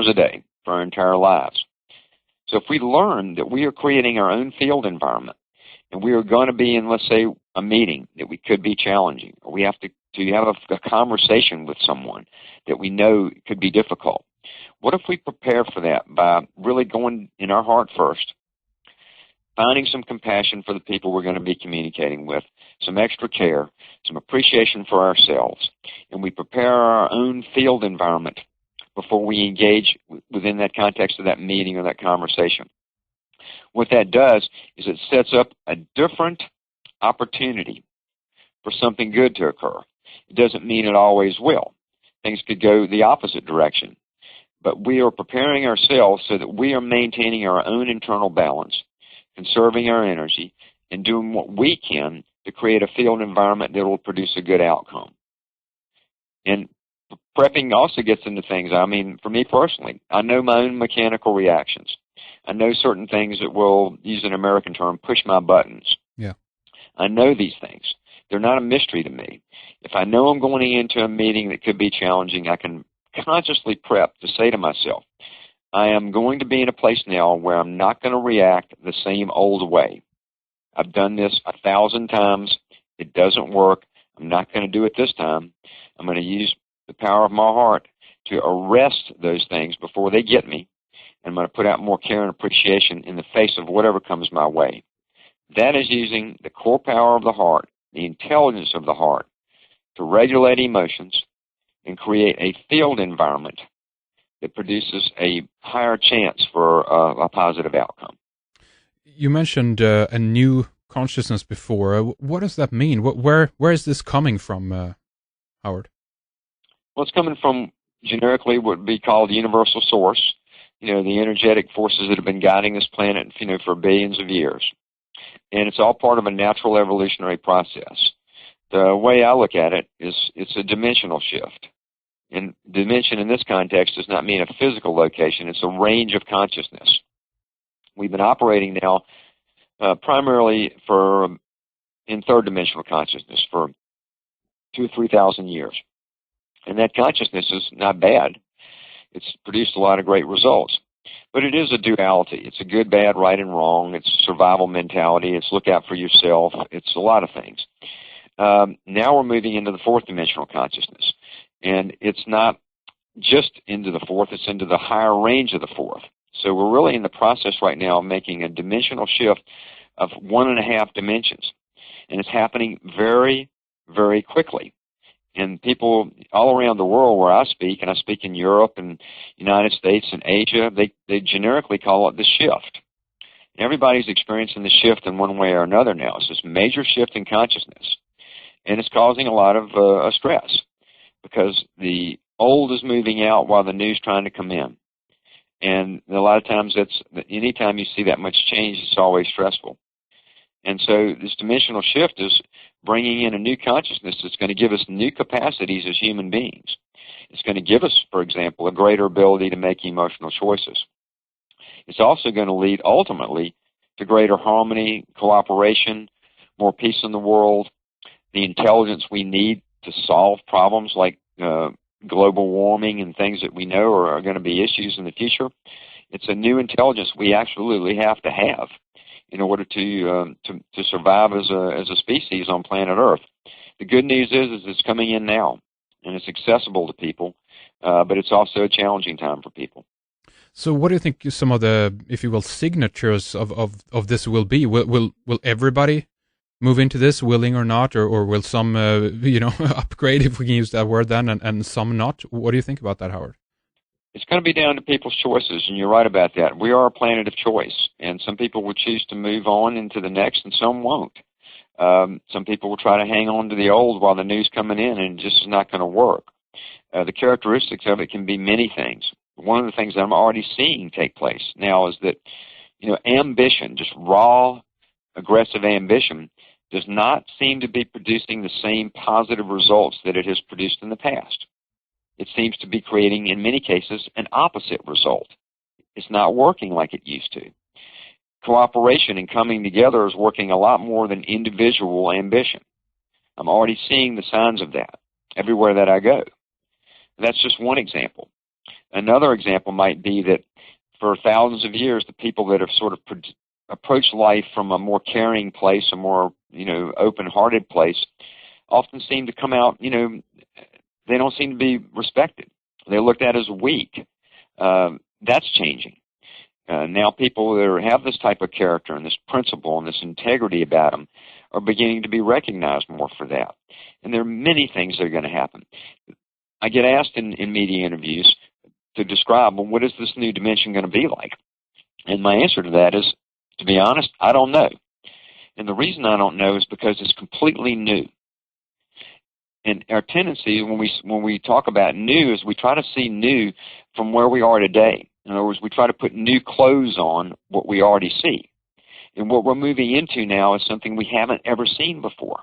a day for our entire lives. So if we learn that we are creating our own field environment, and we are going to be in, let's say, a meeting that we could be challenging, or we have to have a conversation with someone that we know could be difficult, what if we prepare for that by really going in our heart first, finding some compassion for the people we're going to be communicating with, some extra care, some appreciation for ourselves, and we prepare our own field environment before we engage within that context of that meeting or that conversation. What that does is it sets up a different opportunity for something good to occur. It doesn't mean it always will. Things could go the opposite direction. But we are preparing ourselves so that we are maintaining our own internal balance, conserving our energy, and doing what we can to create a field environment that will produce a good outcome. And prepping also gets into things. I mean, for me personally, I know my own mechanical reactions. I know certain things that will, use an American term, push my buttons. Yeah. I know these things. They're not a mystery to me. If I know I'm going into a meeting that could be challenging, I can consciously prep to say to myself, I am going to be in a place now where I'm not going to react the same old way. I've done this 1,000 times. It doesn't work. I'm not going to do it this time. I'm going to use the power of my heart to arrest those things before they get me. I'm going to put out more care and appreciation in the face of whatever comes my way. That is using the core power of the heart, the intelligence of the heart, to regulate emotions and create a field environment that produces a higher chance for a positive outcome. You mentioned a new consciousness before. What does that mean? Where is this coming from, Howard? Well, it's coming from generically what would be called the universal source, the energetic forces that have been guiding this planet, for billions of years. And it's all part of a natural evolutionary process. The way I look at it is it's a dimensional shift. And dimension in this context does not mean a physical location. It's a range of consciousness. We've been operating now primarily in third-dimensional consciousness for 2,000 or 3,000 years. And that consciousness is not bad. It's produced a lot of great results. But it is a duality. It's a good, bad, right, and wrong. It's survival mentality. It's look out for yourself. It's a lot of things. Now we're moving into the fourth-dimensional consciousness. And it's not just into the fourth, it's into the higher range of the fourth. So we're really in the process right now of making a dimensional shift of 1.5 dimensions. And it's happening very, very quickly. And people all around the world where I speak, and I speak in Europe and United States and Asia, they generically call it the shift. Everybody's experiencing the shift in one way or another now. It's this major shift in consciousness. And it's causing a lot of stress because the old is moving out while the new's trying to come in. And a lot of times anytime you see that much change, it's always stressful. And so this dimensional shift is bringing in a new consciousness that's going to give us new capacities as human beings. It's going to give us, for example, a greater ability to make emotional choices. It's also going to lead ultimately to greater harmony, cooperation, more peace in the world, the intelligence we need to solve problems like global warming and things that we know are going to be issues in the future. It's a new intelligence we absolutely have to have in order to survive as a species on planet Earth. The good news is it's coming in now, and it's accessible to people, but it's also a challenging time for people. So what do you think some of the, if you will, signatures of this will be? Will everybody move into this, willing or not, or will some, upgrade, if we can use that word then, and some not? What do you think about that, Howard? It's going to be down to people's choices, and you're right about that. We are a planet of choice, and some people will choose to move on into the next, and some won't. Some people will try to hang on to the old while the new's coming in, and it just is not going to work. The characteristics of it can be many things. One of the things that I'm already seeing take place now is that, ambition, just raw, aggressive ambition, does not seem to be producing the same positive results that it has produced in the past. It seems to be creating, in many cases, an opposite result. It's not working like it used to. Cooperation and coming together is working a lot more than individual ambition. I'm already seeing the signs of that everywhere that I go. That's just one example. Another example might be that for thousands of years, the people that have sort of approached life from a more caring place, a more, open-hearted place, often seem to come out, they don't seem to be respected. They're looked at as weak. That's changing. Now people that have this type of character and this principle and this integrity about them are beginning to be recognized more for that. And there are many things that are going to happen. I get asked in media interviews to describe, well, what is this new dimension going to be like? And my answer to that is, to be honest, I don't know. And the reason I don't know is because it's completely new. And our tendency when we talk about new is we try to see new from where we are today. In other words, we try to put new clothes on what we already see. And what we're moving into now is something we haven't ever seen before.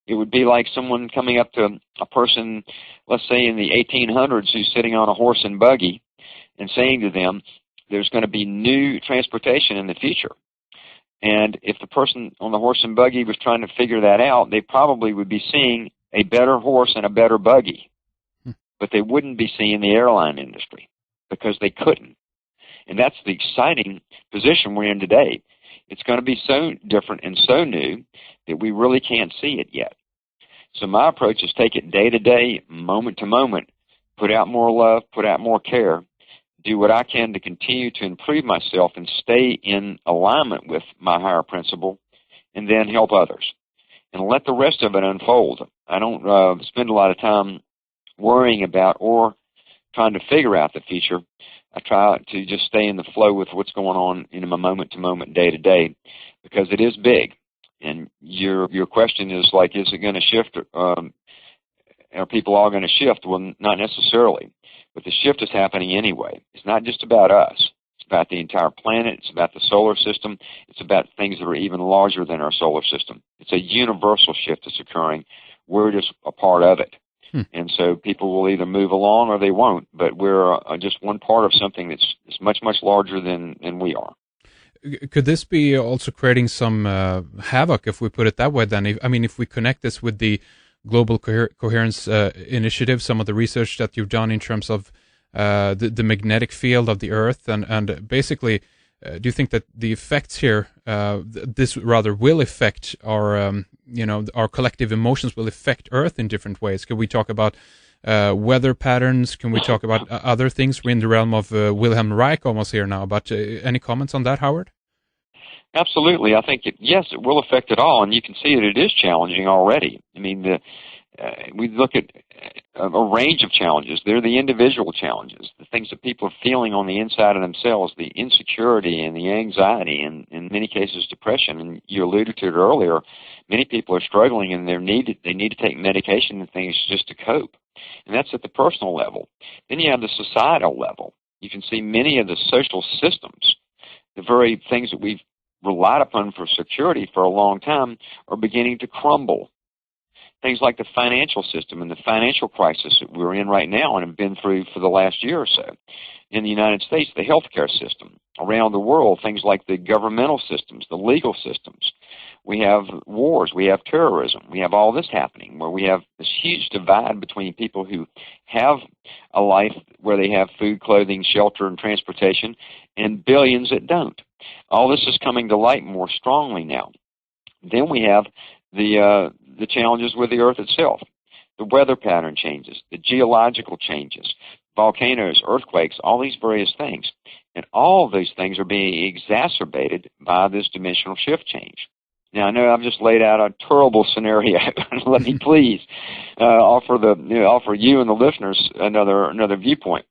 It would be like someone coming up to a person, let's say in the 1800s, who's sitting on a horse and buggy and saying to them, there's going to be new transportation in the future. And if the person on the horse and buggy was trying to figure that out, they probably would be seeing a better horse and a better buggy. But they wouldn't be seeing the airline industry because they couldn't. And that's the exciting position we're in today. It's going to be so different and so new that we really can't see it yet. So my approach is take it day to day, moment to moment, put out more love, put out more care, do what I can to continue to improve myself and stay in alignment with my higher principle, and then help others. And let the rest of it unfold. I don't spend a lot of time worrying about or trying to figure out the future. I try to just stay in the flow with what's going on in my moment to moment, day to day, because it is big. And your question is like, is it going to shift? Are people all going to shift? Well, not necessarily. But the shift is happening anyway. It's not just about us. It's about the entire planet. It's about the solar system. It's about things that are even larger than our solar system. It's a universal shift that's occurring. We're just a part of it. And so people will either move along or they won't, but we're just one part of something that's much, much larger than we are. Could this be also creating some havoc, if we put it that way, then? If we connect this with the Global Coherence Initiative, some of the research that you've done in terms of the magnetic field of the Earth, and basically, do you think that the effects here, this rather will affect our, our collective emotions will affect Earth in different ways? Could we talk about weather patterns? Can we talk about other things? We're in the realm of Wilhelm Reich almost here now, but any comments on that, Howard? Absolutely. I think, yes, it will affect it all, and you can see that it is challenging already. I mean, we look at a range of challenges. They're the individual challenges, the things that people are feeling on the inside of themselves, the insecurity and the anxiety, and in many cases depression. And you alluded to it earlier. Many people are struggling, and they need to take medication and things just to cope. And that's at the personal level. Then you have the societal level. You can see many of the social systems, the very things that we've relied upon for security for a long time, are beginning to crumble. Things like the financial system and the financial crisis that we're in right now and have been through for the last year or so. In the United States, the healthcare system. Around the world, things like the governmental systems, the legal systems. We have wars, we have terrorism, we have all this happening where we have this huge divide between people who have a life where they have food, clothing, shelter, and transportation, and billions that don't. All this is coming to light more strongly now. Then we have the challenges with the Earth itself, the weather pattern changes, the geological changes, volcanoes, earthquakes, all these various things. And all of these things are being exacerbated by this dimensional shift change. Now, I know I've just laid out a terrible scenario. Let me please offer you and the listeners another viewpoint.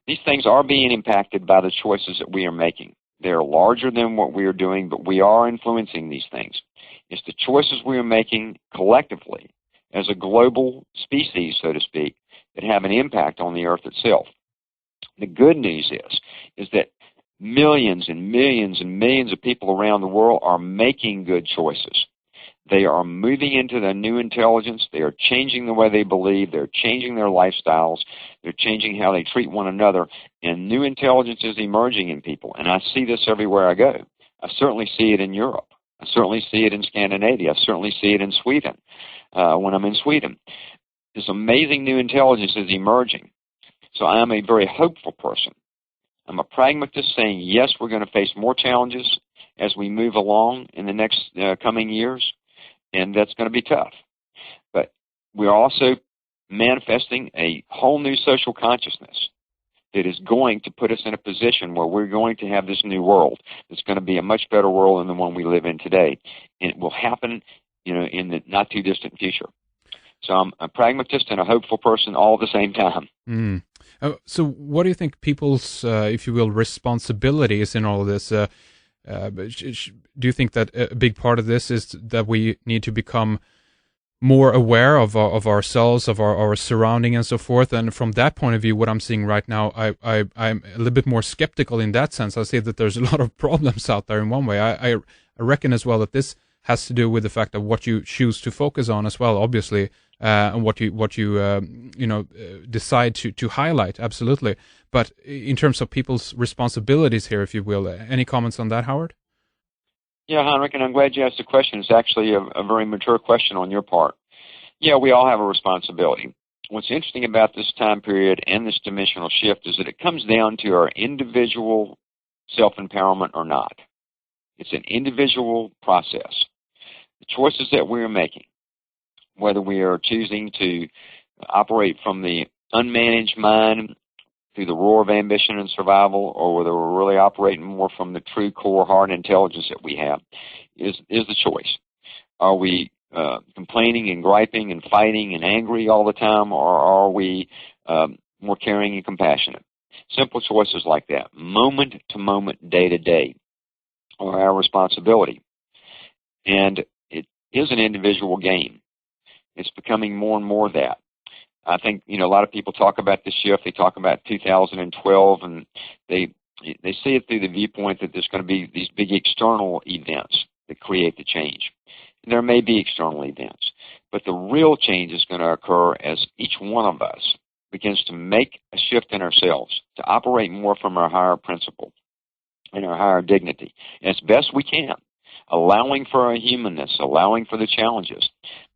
These things are being impacted by the choices that we are making. They're larger than what we are doing, but we are influencing these things. It's the choices we are making collectively as a global species, so to speak, that have an impact on the Earth itself. The good news is that millions and millions and millions of people around the world are making good choices. They are moving into their new intelligence. They are changing the way they believe. They're changing their lifestyles. They're changing how they treat one another. And new intelligence is emerging in people. And I see this everywhere I go. I certainly see it in Europe. I certainly see it in Scandinavia. I certainly see it in Sweden when I'm in Sweden. This amazing new intelligence is emerging. So I am a very hopeful person. I'm a pragmatist saying, yes, we're going to face more challenges as we move along in the next coming years, and that's going to be tough. But we're also manifesting a whole new social consciousness that is going to put us in a position where we're going to have this new world. It's going to be a much better world than the one we live in today. And it will happen, in the not too distant future. So I'm a pragmatist and a hopeful person all at the same time. Mm. So what do you think people's, if you will, responsibility is in all of this? Do you think that a big part of this is that we need to become more aware of ourselves, of our surrounding and so forth? And from that point of view, what I'm seeing right now, I'm a little bit more skeptical in that sense. I see that there's a lot of problems out there in one way. I reckon as well that this has to do with the fact of what you choose to focus on as well, obviously, and what you decide to highlight. Absolutely. But in terms of people's responsibilities here, if you will, any comments on that, Howard? Yeah, Heinrich, and I'm glad you asked the question. It's actually a very mature question on your part. Yeah, we all have a responsibility. What's interesting about this time period and this dimensional shift is that it comes down to our individual self-empowerment or not. It's an individual process. The choices that we're making, whether we are choosing to operate from the unmanaged mind through the roar of ambition and survival, or whether we're really operating more from the true core heart intelligence that we have, is the choice. Are we complaining and griping and fighting and angry all the time, or are we more caring and compassionate? Simple choices like that, moment to moment, day to day, are our responsibility. And it is an individual game. It's becoming more and more that. I think, a lot of people talk about the shift. They talk about 2012, and they see it through the viewpoint that there's going to be these big external events that create the change. And there may be external events, but the real change is going to occur as each one of us begins to make a shift in ourselves, to operate more from our higher principle and our higher dignity, as best we can, allowing for our humanness, allowing for the challenges,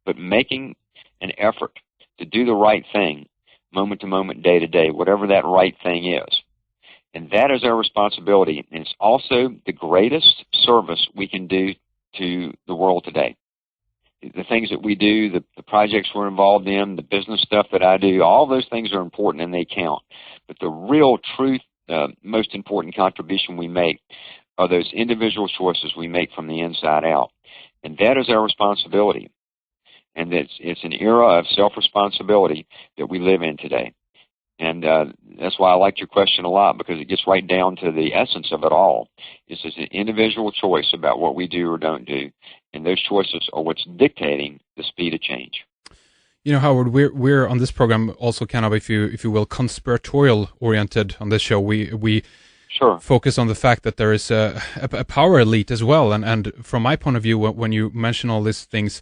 but making an effort to do the right thing, moment to moment, day to day, whatever that right thing is. And that is our responsibility. And it's also the greatest service we can do to the world today. The things that we do, the projects we're involved in, the business stuff that I do, all those things are important and they count. But the real, truth, most important contribution we make are those individual choices we make from the inside out. And that is our responsibility. And it's an era of self-responsibility that we live in today. And that's why I liked your question a lot, because it gets right down to the essence of it all. It's just an individual choice about what we do or don't do. And those choices are what's dictating the speed of change. Howard, we're on this program also kind of, if you will, conspiratorial oriented on this show. We Sure. Focus on the fact that there is a power elite as well. And from my point of view, when you mention all these things,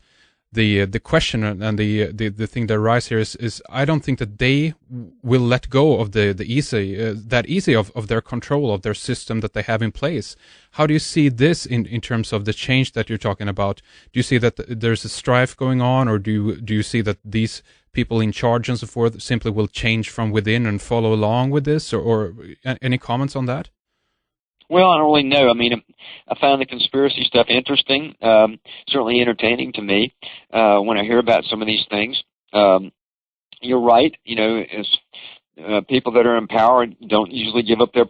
the question and the thing that arises here is I don't think that they will let go of the easy of their control of their system that they have in place. How do you see this in terms of the change that you're talking about? Do you see that there's a strife going on, or do you see that these people in charge and so forth simply will change from within and follow along with this, or any comments on that? Well, I don't really know. I mean, I found the conspiracy stuff interesting, certainly entertaining to me when I hear about some of these things. You're right. As people that are in power don't usually give up their